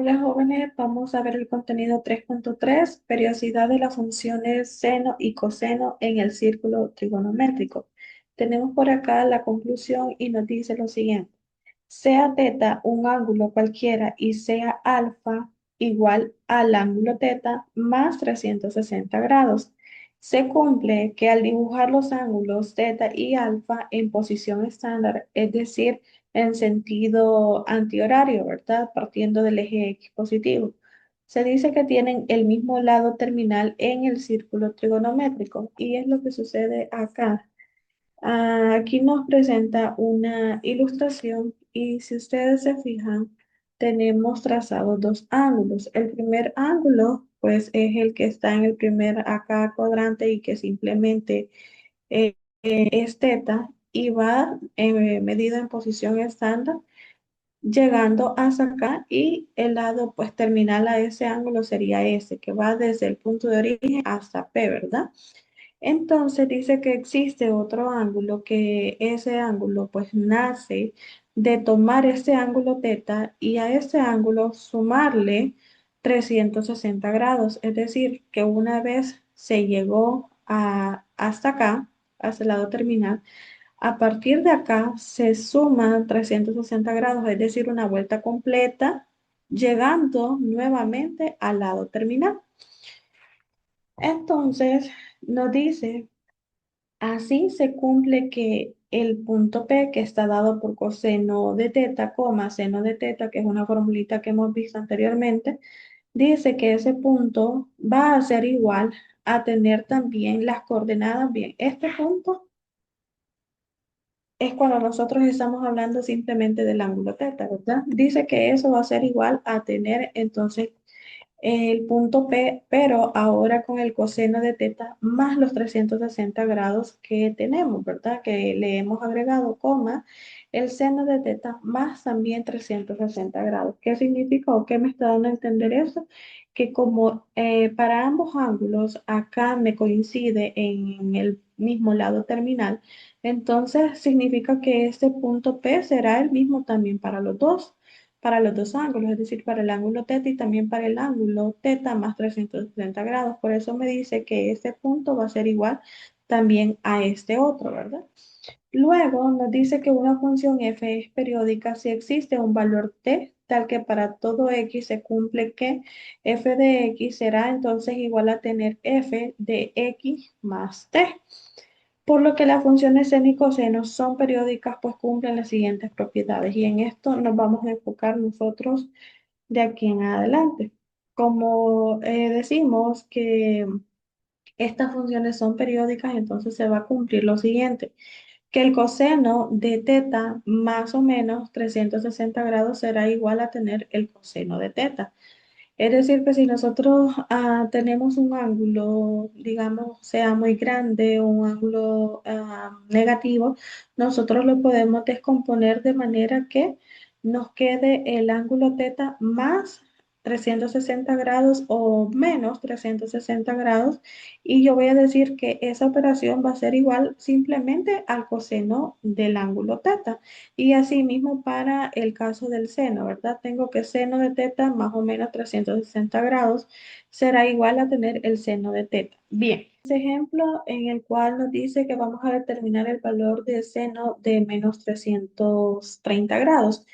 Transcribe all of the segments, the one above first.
Hola jóvenes, vamos a ver el contenido 3.3, periodicidad de las funciones seno y coseno en el círculo trigonométrico. Tenemos por acá la conclusión y nos dice lo siguiente. Sea teta un ángulo cualquiera y sea alfa igual al ángulo teta más 360 grados. Se cumple que al dibujar los ángulos teta y alfa en posición estándar, es decir, en sentido antihorario, ¿verdad? Partiendo del eje X positivo. Se dice que tienen el mismo lado terminal en el círculo trigonométrico y es lo que sucede acá. Aquí nos presenta una ilustración y si ustedes se fijan, tenemos trazados dos ángulos. El primer ángulo, pues, es el que está en el primer acá cuadrante y que simplemente es teta y va medido en posición estándar, llegando hasta acá y el lado, pues, terminal a ese ángulo sería ese, que va desde el punto de origen hasta P, ¿verdad? Entonces dice que existe otro ángulo, que ese ángulo pues nace de tomar este ángulo teta y a ese ángulo sumarle 360 grados. Es decir, que una vez se llegó hasta acá, hasta el lado terminal, a partir de acá se suman 360 grados, es decir, una vuelta completa, llegando nuevamente al lado terminal. Entonces nos dice. Así se cumple que el punto P, que está dado por coseno de teta, coma, seno de teta, que es una formulita que hemos visto anteriormente, dice que ese punto va a ser igual a tener también las coordenadas bien. Este punto es cuando nosotros estamos hablando simplemente del ángulo teta, ¿verdad? Dice que eso va a ser igual a tener entonces el punto P, pero ahora con el coseno de teta más los 360 grados que tenemos, ¿verdad? Que le hemos agregado coma el seno de teta más también 360 grados. ¿Qué significa o qué me está dando a entender eso? Que como para ambos ángulos acá me coincide en el mismo lado terminal, entonces significa que este punto P será el mismo también para los dos ángulos, es decir, para el ángulo teta y también para el ángulo teta más 360 grados. Por eso me dice que este punto va a ser igual también a este otro, ¿verdad? Luego nos dice que una función f es periódica si existe un valor t tal que para todo x se cumple que f de x será entonces igual a tener f de x más t. Por lo que las funciones seno y coseno son periódicas, pues cumplen las siguientes propiedades. Y en esto nos vamos a enfocar nosotros de aquí en adelante. Como decimos que estas funciones son periódicas, entonces se va a cumplir lo siguiente, que el coseno de teta más o menos 360 grados será igual a tener el coseno de teta. Es decir, que si nosotros tenemos un ángulo, digamos, sea muy grande o un ángulo negativo, nosotros lo podemos descomponer de manera que nos quede el ángulo teta más 360 grados o menos 360 grados. Y yo voy a decir que esa operación va a ser igual simplemente al coseno del ángulo teta. Y asimismo para el caso del seno, ¿verdad? Tengo que seno de teta más o menos 360 grados será igual a tener el seno de teta. Bien, este ejemplo en el cual nos dice que vamos a determinar el valor de seno de menos 330 grados.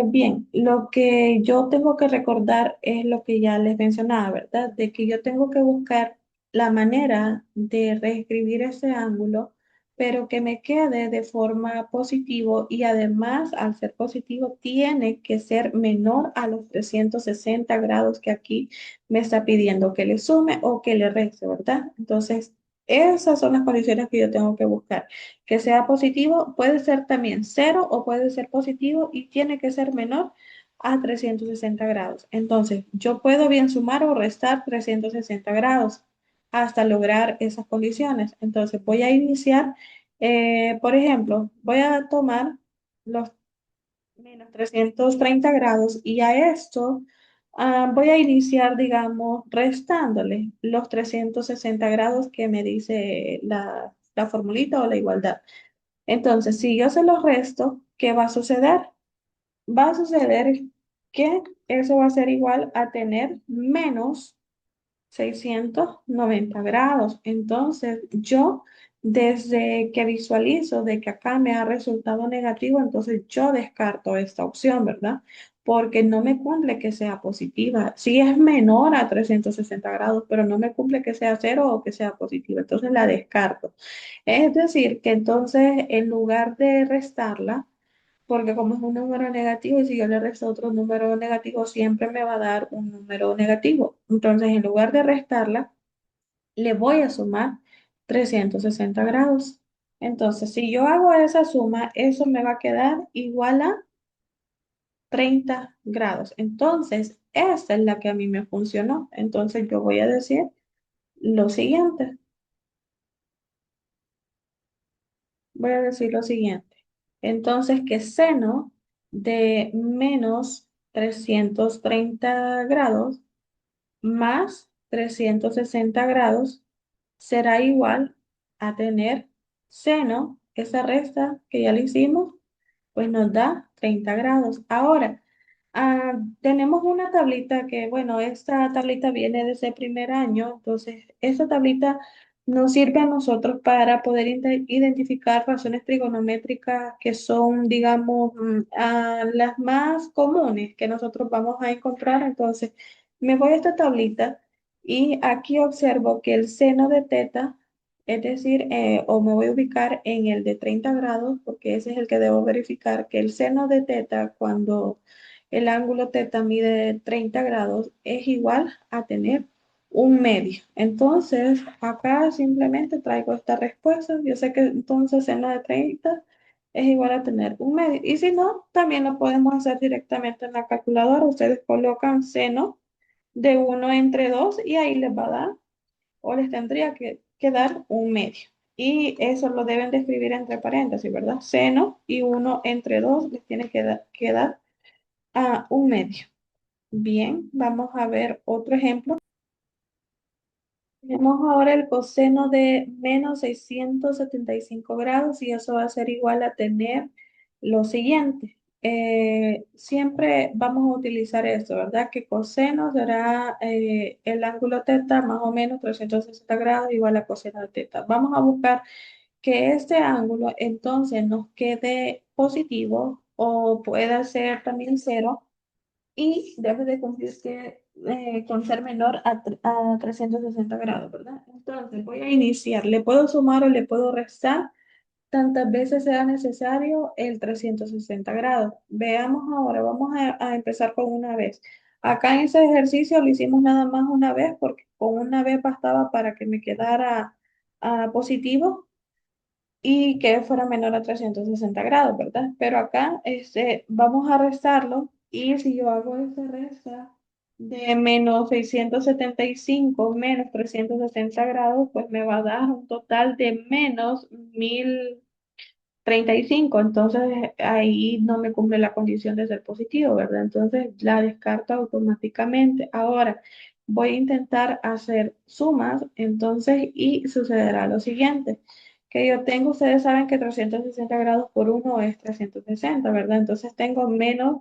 Bien, lo que yo tengo que recordar es lo que ya les mencionaba, ¿verdad? De que yo tengo que buscar la manera de reescribir ese ángulo, pero que me quede de forma positivo y además, al ser positivo, tiene que ser menor a los 360 grados que aquí me está pidiendo que le sume o que le reste, ¿verdad? Entonces, esas son las condiciones que yo tengo que buscar, que sea positivo, puede ser también cero o puede ser positivo y tiene que ser menor a 360 grados. Entonces, yo puedo bien sumar o restar 360 grados hasta lograr esas condiciones. Entonces, voy a iniciar, por ejemplo, voy a tomar los menos 330 grados y a esto voy a iniciar, digamos, restándole los 360 grados que me dice la formulita o la igualdad. Entonces, si yo se los resto, ¿qué va a suceder? Va a suceder que eso va a ser igual a tener menos 690 grados. Entonces, yo desde que visualizo de que acá me ha resultado negativo, entonces yo descarto esta opción, ¿verdad? Porque no me cumple que sea positiva. Sí es menor a 360 grados, pero no me cumple que sea cero o que sea positiva. Entonces la descarto. Es decir, que entonces en lugar de restarla, porque como es un número negativo y si yo le resto otro número negativo, siempre me va a dar un número negativo. Entonces, en lugar de restarla, le voy a sumar 360 grados. Entonces, si yo hago esa suma, eso me va a quedar igual a 30 grados. Entonces, esta es la que a mí me funcionó. Entonces, yo voy a decir lo siguiente. Voy a decir lo siguiente. Entonces, que seno de menos 330 grados más 360 grados será igual a tener seno, esa resta que ya le hicimos, pues nos da 30 grados. Ahora, tenemos una tablita que, bueno, esta tablita viene de ese primer año, entonces esta tablita nos sirve a nosotros para poder identificar razones trigonométricas que son, digamos, las más comunes que nosotros vamos a encontrar. Entonces, me voy a esta tablita y aquí observo que el seno de teta, es decir, o me voy a ubicar en el de 30 grados, porque ese es el que debo verificar, que el seno de teta cuando el ángulo teta mide 30 grados, es igual a tener un medio. Entonces, acá simplemente traigo esta respuesta. Yo sé que entonces seno de 30 es igual a tener un medio. Y si no, también lo podemos hacer directamente en la calculadora. Ustedes colocan seno de 1 entre 2 y ahí les va a dar o les tendría que dar un medio. Y eso lo deben de escribir entre paréntesis, ¿verdad? Seno y 1 entre 2 les tiene que dar a un medio. Bien, vamos a ver otro ejemplo. Tenemos ahora el coseno de menos 675 grados y eso va a ser igual a tener lo siguiente. Siempre vamos a utilizar esto, ¿verdad? Que coseno será el ángulo teta más o menos 360 grados igual a coseno de teta. Vamos a buscar que este ángulo entonces nos quede positivo o pueda ser también cero y debe de cumplirse con ser menor a 360 grados, ¿verdad? Entonces voy a iniciar, le puedo sumar o le puedo restar tantas veces sea necesario el 360 grados. Veamos ahora, vamos a empezar con una vez. Acá en ese ejercicio lo hicimos nada más una vez porque con una vez bastaba para que me quedara positivo y que fuera menor a 360 grados, ¿verdad? Pero acá vamos a restarlo y si yo hago esta resta de menos 675 menos 360 grados, pues me va a dar un total de menos 1035. Entonces ahí no me cumple la condición de ser positivo, ¿verdad? Entonces la descarto automáticamente. Ahora voy a intentar hacer sumas, entonces, y sucederá lo siguiente, que yo tengo, ustedes saben que 360 grados por 1 es 360, ¿verdad? Entonces tengo menos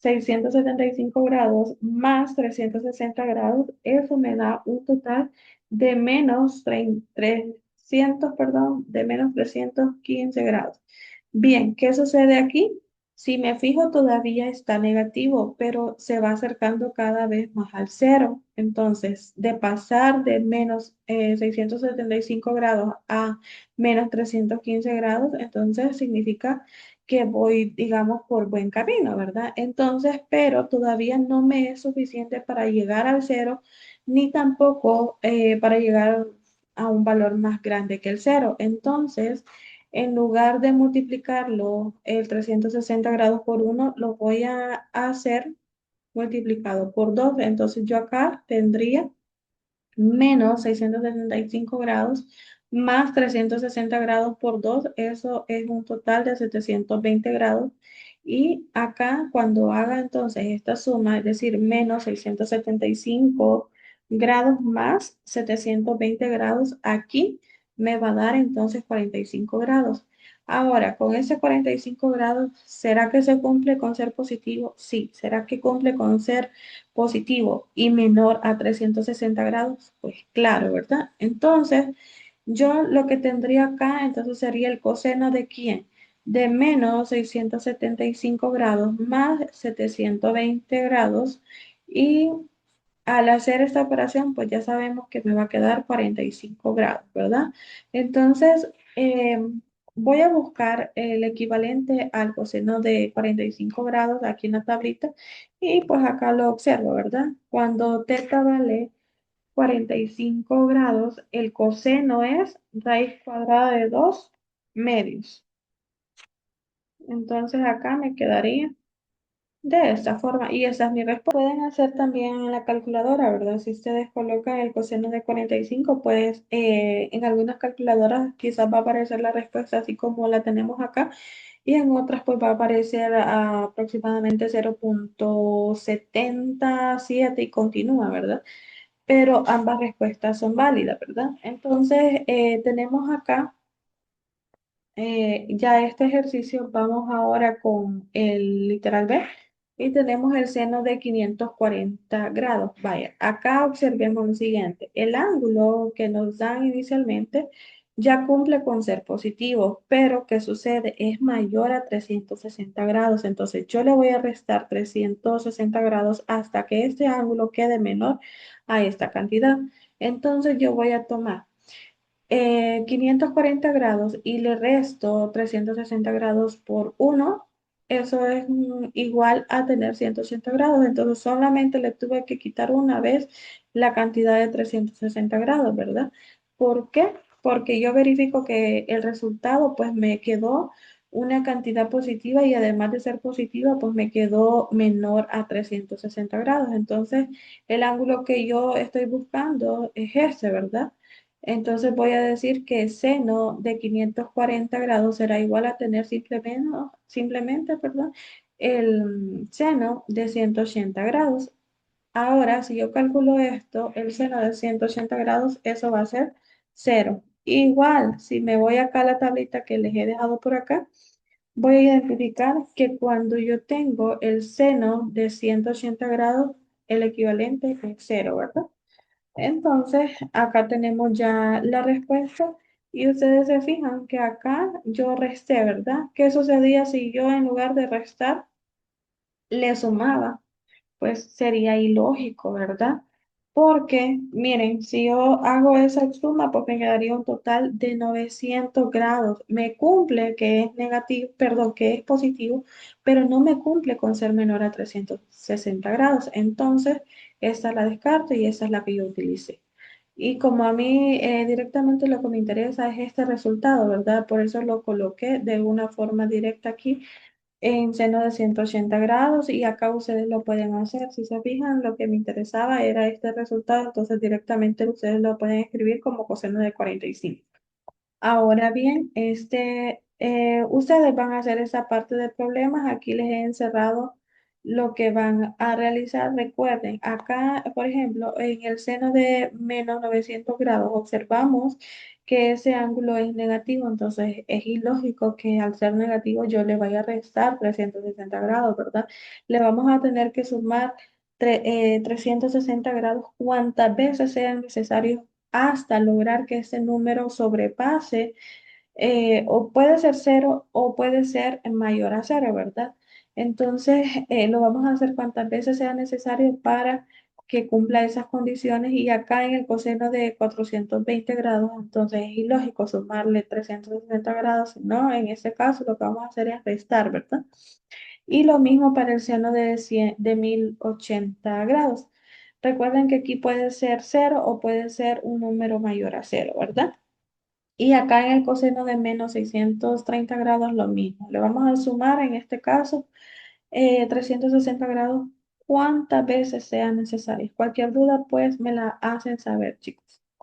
675 grados más 360 grados, eso me da un total de menos 300, perdón, de menos 315 grados. Bien, ¿qué sucede aquí? Si me fijo, todavía está negativo, pero se va acercando cada vez más al cero. Entonces, de pasar de menos 675 grados a menos 315 grados, entonces significa que voy, digamos, por buen camino, ¿verdad? Entonces, pero todavía no me es suficiente para llegar al cero, ni tampoco para llegar a un valor más grande que el cero. Entonces, en lugar de multiplicarlo el 360 grados por 1, lo voy a hacer multiplicado por 2. Entonces, yo acá tendría menos 675 grados más 360 grados por 2, eso es un total de 720 grados. Y acá cuando haga entonces esta suma, es decir, menos 675 grados más 720 grados, aquí me va a dar entonces 45 grados. Ahora, con ese 45 grados, ¿será que se cumple con ser positivo? Sí. ¿Será que cumple con ser positivo y menor a 360 grados? Pues claro, ¿verdad? Entonces, yo lo que tendría acá, entonces sería el coseno de quién? De menos 675 grados más 720 grados. Y al hacer esta operación, pues ya sabemos que me va a quedar 45 grados, ¿verdad? Entonces, voy a buscar el equivalente al coseno de 45 grados aquí en la tablita y pues acá lo observo, ¿verdad? Cuando teta vale 45 grados, el coseno es raíz cuadrada de 2 medios. Entonces acá me quedaría de esta forma, y esa es mi respuesta. Pueden hacer también en la calculadora, ¿verdad? Si ustedes colocan el coseno de 45, pues en algunas calculadoras quizás va a aparecer la respuesta así como la tenemos acá, y en otras pues va a aparecer aproximadamente 0,77 y continúa, ¿verdad? Pero ambas respuestas son válidas, ¿verdad? Entonces, tenemos acá ya este ejercicio, vamos ahora con el literal B y tenemos el seno de 540 grados. Vaya, acá observemos lo siguiente. El ángulo que nos dan inicialmente ya cumple con ser positivo, pero ¿qué sucede? Es mayor a 360 grados. Entonces yo le voy a restar 360 grados hasta que este ángulo quede menor a esta cantidad. Entonces yo voy a tomar 540 grados y le resto 360 grados por uno, eso es igual a tener 180 grados. Entonces solamente le tuve que quitar una vez la cantidad de 360 grados, ¿verdad? ¿Por qué? Porque yo verifico que el resultado pues me quedó una cantidad positiva y además de ser positiva pues me quedó menor a 360 grados. Entonces el ángulo que yo estoy buscando es ese, ¿verdad? Entonces voy a decir que el seno de 540 grados será igual a tener perdón, el seno de 180 grados. Ahora, si yo calculo esto, el seno de 180 grados, eso va a ser cero. Igual, si me voy acá a la tablita que les he dejado por acá, voy a identificar que cuando yo tengo el seno de 180 grados, el equivalente es cero, ¿verdad? Entonces, acá tenemos ya la respuesta y ustedes se fijan que acá yo resté, ¿verdad? ¿Qué sucedía si yo en lugar de restar le sumaba? Pues sería ilógico, ¿verdad? Porque, miren, si yo hago esa suma, pues me quedaría un total de 900 grados. Me cumple que es negativo, perdón, que es positivo, pero no me cumple con ser menor a 360 grados. Entonces, esta la descarto y esa es la que yo utilicé. Y como a mí directamente lo que me interesa es este resultado, ¿verdad? Por eso lo coloqué de una forma directa aquí en seno de 180 grados y acá ustedes lo pueden hacer. Si se fijan, lo que me interesaba era este resultado, entonces directamente ustedes lo pueden escribir como coseno de 45. Ahora bien, ustedes van a hacer esa parte de problemas. Aquí les he encerrado lo que van a realizar. Recuerden, acá, por ejemplo, en el seno de menos 900 grados, observamos que ese ángulo es negativo. Entonces, es ilógico que al ser negativo yo le vaya a restar 360 grados, ¿verdad? Le vamos a tener que sumar 360 grados cuantas veces sean necesarios hasta lograr que ese número sobrepase, o puede ser cero o puede ser mayor a cero, ¿verdad? Entonces, lo vamos a hacer cuantas veces sea necesario para que cumpla esas condiciones y acá en el coseno de 420 grados, entonces es ilógico sumarle 360 grados, no, en este caso lo que vamos a hacer es restar, ¿verdad? Y lo mismo para el seno de 1080 grados. Recuerden que aquí puede ser cero o puede ser un número mayor a cero, ¿verdad? Y acá en el coseno de menos 630 grados lo mismo. Le vamos a sumar en este caso 360 grados cuantas veces sean necesarias. Cualquier duda, pues me la hacen saber, chicos.